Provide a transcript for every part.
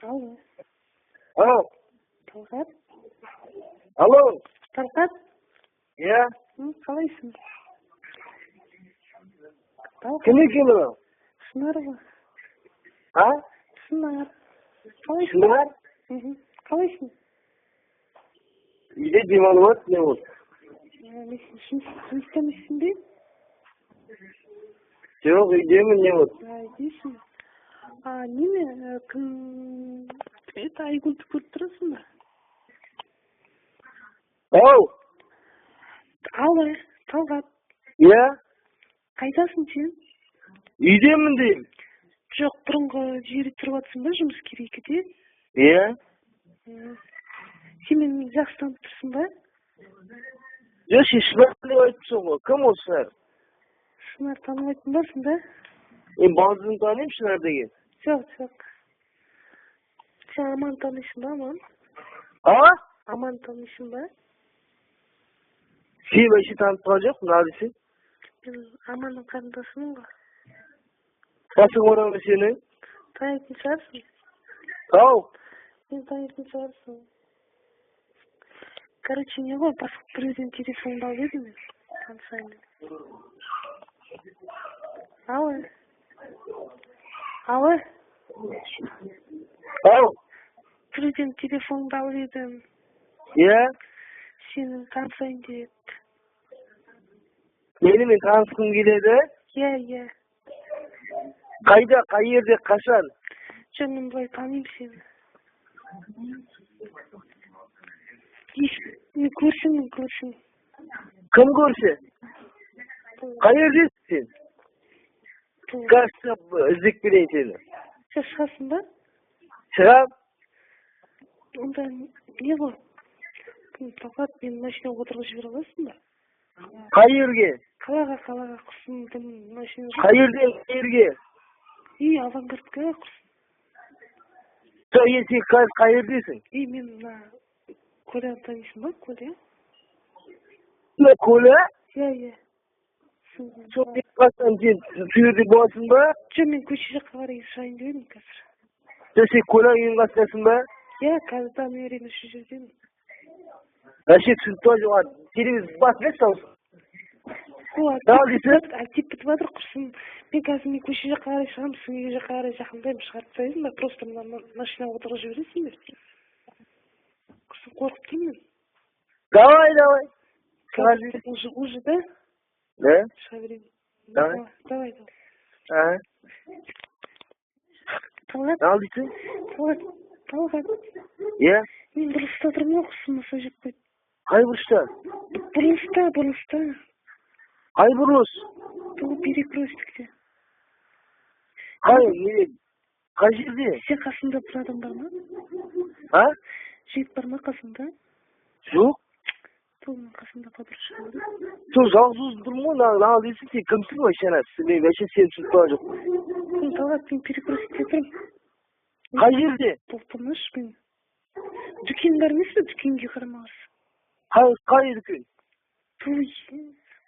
Алло. Алло. Талғат? Алло. Талғат? Иә. Қалайсың? Кім екен мынау? Шынар ғой. А? Шынар. Қалайсың? Шынар? Қалайсың? Үйде демалып жатыр, не болды? Жұмыс істемейсің бе? Жоқ, үйдемін, не болды? Дейсің. Неме, кім... Айгүлді көріп тұрасың ба? Ау! Алло, Талғат. Иә? Қайдасың сен? Үйдемін деймін. Жоқ, бұрынғы жері тұрып жатсың ба, жұмыс керекеде? Иә? Сен мені жақсы танып тұрсың ба? Жоқ, сен Шынар деп айтыпсың ғой. Кім ол Шынар? Шынар танымайтын барсың да? Балдызын танимын Шынар деген. Жоқ. Сен Аман танисың ба, Аман? А? Аман танисың ба? Сен вообще танып тұрған жоқпын, ал десең. Мен Аманның қарындасымын ғой. Қасың орамы сені? Танитын шығарсың? Ау! Мен танитын шығарсың. Короче, не ғой, біреуден телефонды алып едім мен. Танысайын деп. Алло. Алло. Ау! Біреуден телефонды алып едім. Иә? Сені танысайын деп. Менімен танысқың келеді? Иә. Қайда, қай жерде, қашан? Жоқ, мен былай танимын сені. Көрсін. Кім көрсе? Қай жердесің сен? Кажется, іздеп берейін сені. Сен шығасың ба? Шығам? Онда не ғой? Талғат, мені машинаға отырғызып жібере аласың ба? Қай жерге? Қалаға құрсын машинаға. Қай жерге? Авангардқа құрсын. Сен қазір қай жердесің? Мен Коляны танисың ба, Коля? Коля? Иә. Сол мен қасынан сен сүйерде боласың ба? Жоқ, мен көше жаққа қарай шығайын деп едім қазір. Сен Коляның үйінің қасындасың ба? Иә, қазір намерен осы жердемін. Вообще түсініп тұрған жоқ, телевизор басып еді Айтып бітіп жатыр құрсын. Мен қазір көше жаққа қарай шығамын, сіздің үй жаққа қарай жақындаймын, шығарып тастайсың ба? Просто машинаға отырғызып жібересің бе? Құрсын, қорқып тұрмын мен. Давай. Уже, да? Да? Шыға берейін. Давай. Талғат? Ал дейсің? Талғат. Иә? Мен бұрылыста тұрмын ғой, құрсын маса жеп қойды. Қай бұрышта? Бұрылыста. Қай бұрылыс? Бұл перекрестікте. Қай жерде? Сен қасында бір адам бар ма? А? Жігіт бар ма қасында? Жоқ. Оның қасында подружка бар. Сол жалғыз өзің тұрмын ғой, ал дейсің, сен кімсің вообще ана? Мен вообще сені түсініп тұрған жоқпын. Талғат, мен перекрестікте тұрмын. Қай жерде? Бұл тыныш мен. Дүкен бар емес пе? Дүкенге қарамағыз. Қай дүкен?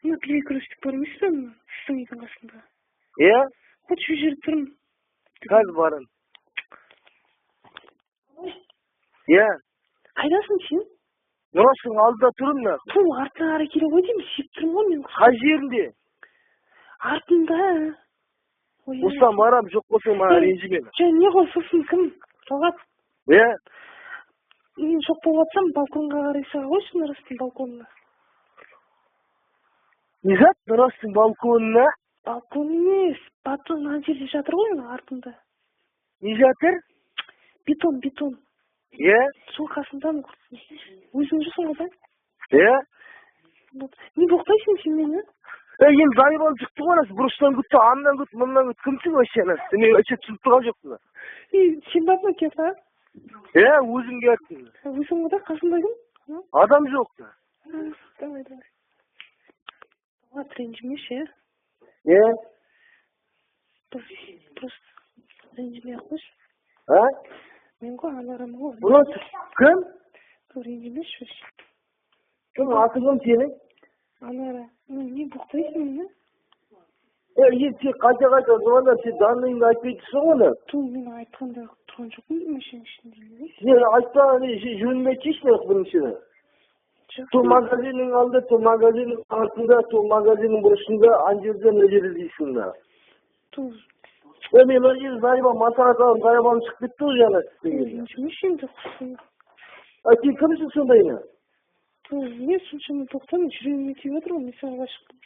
Мына перекрестік бар емес пе? Сіздің үйдің қасында. Иә? Вот şu жерде тұрмын. Қазір барым. Иә? Қайдасың сен? Нұрасың алдында тұрмын. Артына қарай келе ғой деймін, сүйіп тұрмын ғой мен. Қай жерінде? Артында. Осыдан барам, жоқ болсаң маған ренжіме. Не ғой, сосын кім? Талғат. Иә? Мен жоқ болып жатсам, балконға қарай шыға қойшы, Нұрастың балконына. Не зат, Нұрастың балконына? Балкон емес, батон ана жерде жатыр ғой, артында. Не жатыр? Бетон. Иә? Сол қасындан өзің жүрсің ғой да? Иә? Не боқтайсың сен мені? Енді зайыбалып шықты ғой, бұрыштан күтті, аннан күтті, мұндан күтті, кімсің вообще? Мен вообще түсініп тұрған жоқпын. Сен бар ма кеп, а? Иә, өзің келдің. Өзің ғой да, қасында кім? Адам жоқ. Давай. Ренжімеші, иә? Просто ренжімей ақ қойшы. А? Мен ғой, Анарам ғой. Просто кім? Ренжімеші. Кім аты кім сенің? Анара. Не боқтайсың мені? Сен қайта звондап, сен данныйыңды айтпай тұрсың ғой. Мен айтқанда отырған жоқпын машина ішінде. Сен айтпаған жөніне кешіне біріншіден. Ту магазиннің алды, ту магазиннің артында, ту магазиннің бұрышында, анжерден өжері дейсің да. Мен өжері зайба масараталым, зайбам шығып кетті ол жаңа істеген. Машинада құсын. Сен кімсің сондайына? Мен соншама тоқтамын, жүрегіме тиіп жатыр ғой, мен саған ғашықпын.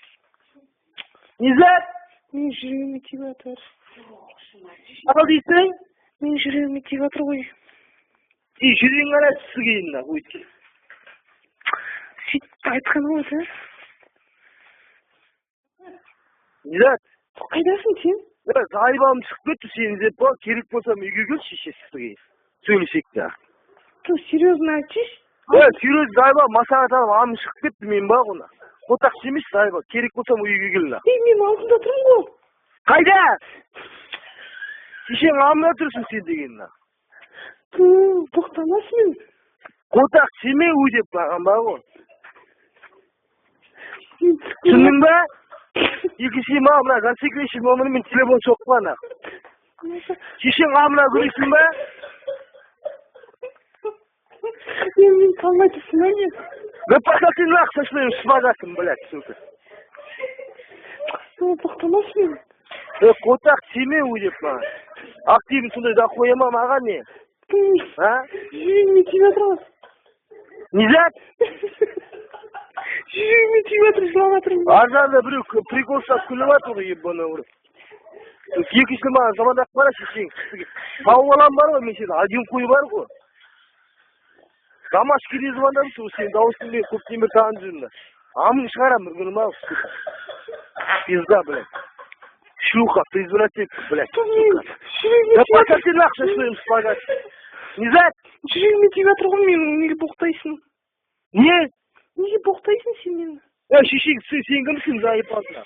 Низат? Мен жүрегіме тиіп жатыр. Ал дейсің? Мен жүрегіме тиіп жатыр ғой. Жүрегің ғана түсігейін да, өйткен. Сөйтіп айтқан ғой, да? Низат? Қайдасың сен? Зайбам шығып кетті, сені деп ба, керек болсам үйге кел шешесіз сөйлесек та. Серьезно айтшы? Серьез зайба масараталым амын шығып кетті мен ба ғына. Қотақшы емес зайба, керек болсам үйге кел да. Мен алдында тұрмын ғой. Қайда? Шешең амына тұрсың сен деген да. Тоқтамас мен. Қотақ семе өй деп баған ба ғой. Түсіндің ба? Екінші ма, мына засекречен номері мен телефон соқпана. Шешең амына көресің ба? Мен қалмай тұрсың, әне? Вы пошли нах со своим шпагатом, блядь, сука. Тоқтамас мен. Қотақ семе өй деп баған. Активін сондай да қояма маған не? Жүрегіме тиіп жатыр ғой. Низат? Жүрегіме тиіп жатыр, жылап жатырмын. Арзанда біреу приколсап күліп жатыр ғой, ебаный ұрып. Екінші маған замандақ барашы сен. Тауып алам бар ғой, мен сен один қой бар ғой. Дамашкеде звондамын, сен дауыстың мен көптен бір тағын жүрмін. Амын шығарам бір күнім ау. Пизда, блядь. Шлюха, ты извратитель, блядь. Да пошли нахуй со своим шпагатом. Низат? Жүрегіме тиіп жатыр ғой, мен неге боқтайсың? Не? Неге боқтайсың сен мені? Шешең, сен кімсің зайып алдына?